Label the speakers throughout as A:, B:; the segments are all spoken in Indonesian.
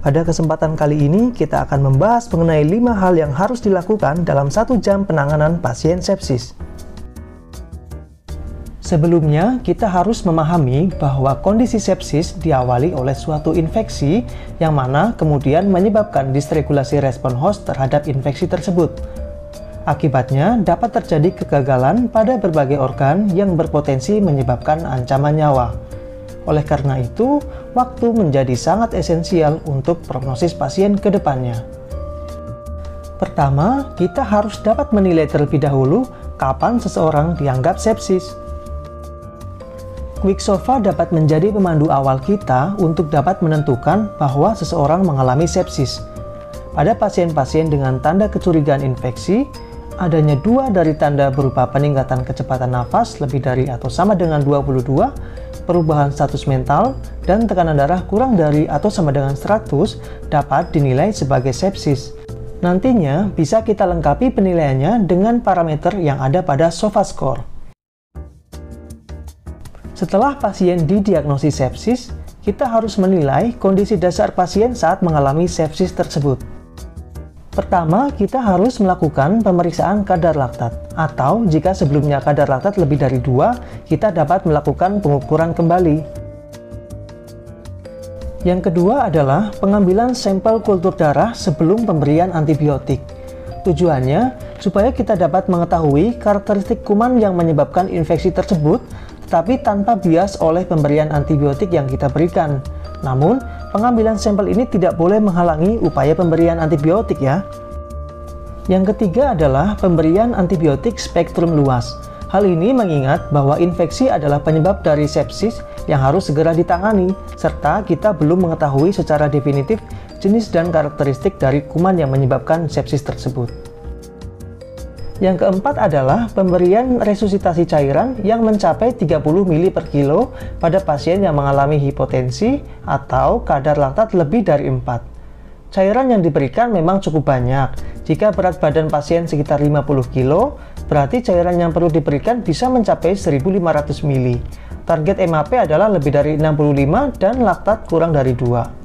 A: Pada kesempatan kali ini, kita akan membahas mengenai 5 hal yang harus dilakukan dalam 1 jam penanganan pasien sepsis. Sebelumnya, kita harus memahami bahwa kondisi sepsis diawali oleh suatu infeksi yang mana kemudian menyebabkan dysregulasi respon host terhadap infeksi tersebut. Akibatnya, dapat terjadi kegagalan pada berbagai organ yang berpotensi menyebabkan ancaman nyawa. Oleh karena itu, waktu menjadi sangat esensial untuk prognosis pasien ke depannya. Pertama, kita harus dapat menilai terlebih dahulu kapan seseorang dianggap sepsis. Quicksilva dapat menjadi pemandu awal kita untuk dapat menentukan bahwa seseorang mengalami sepsis. Pada pasien-pasien dengan tanda kecurigaan infeksi, adanya 2 dari tanda berupa peningkatan kecepatan nafas lebih dari atau sama dengan 22, perubahan status mental, dan tekanan darah kurang dari atau sama dengan 100 dapat dinilai sebagai sepsis. Nantinya bisa kita lengkapi penilaiannya dengan parameter yang ada pada SOFA-score. Setelah pasien didiagnosis sepsis, kita harus menilai kondisi dasar pasien saat mengalami sepsis tersebut. Pertama, kita harus melakukan pemeriksaan kadar laktat, atau jika sebelumnya kadar laktat lebih dari 2, kita dapat melakukan pengukuran kembali. Yang kedua adalah pengambilan sampel kultur darah sebelum pemberian antibiotik. Tujuannya, supaya kita dapat mengetahui karakteristik kuman yang menyebabkan infeksi tersebut, tetapi tanpa bias oleh pemberian antibiotik yang kita berikan. Namun, pengambilan sampel ini tidak boleh menghalangi upaya pemberian antibiotik ya. Yang ketiga adalah pemberian antibiotik spektrum luas. Hal ini mengingat bahwa infeksi adalah penyebab dari sepsis yang harus segera ditangani, serta kita belum mengetahui secara definitif jenis dan karakteristik dari kuman yang menyebabkan sepsis tersebut. Yang keempat adalah pemberian resusitasi cairan yang mencapai 30 ml per kilo pada pasien yang mengalami hipotensi atau kadar laktat lebih dari 4. Cairan yang diberikan memang cukup banyak. Jika berat badan pasien sekitar 50 kilo, berarti cairan yang perlu diberikan bisa mencapai 1500 ml. Target MAP adalah lebih dari 65 dan laktat kurang dari 2.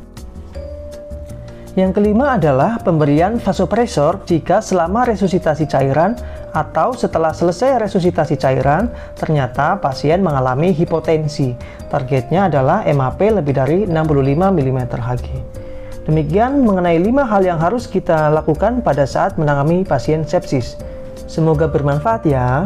A: Yang kelima adalah pemberian vasopresor jika selama resusitasi cairan atau setelah selesai resusitasi cairan, ternyata pasien mengalami hipotensi. Targetnya adalah MAP lebih dari 65 mmHg. Demikian mengenai 5 hal yang harus kita lakukan pada saat menangani pasien sepsis. Semoga bermanfaat ya.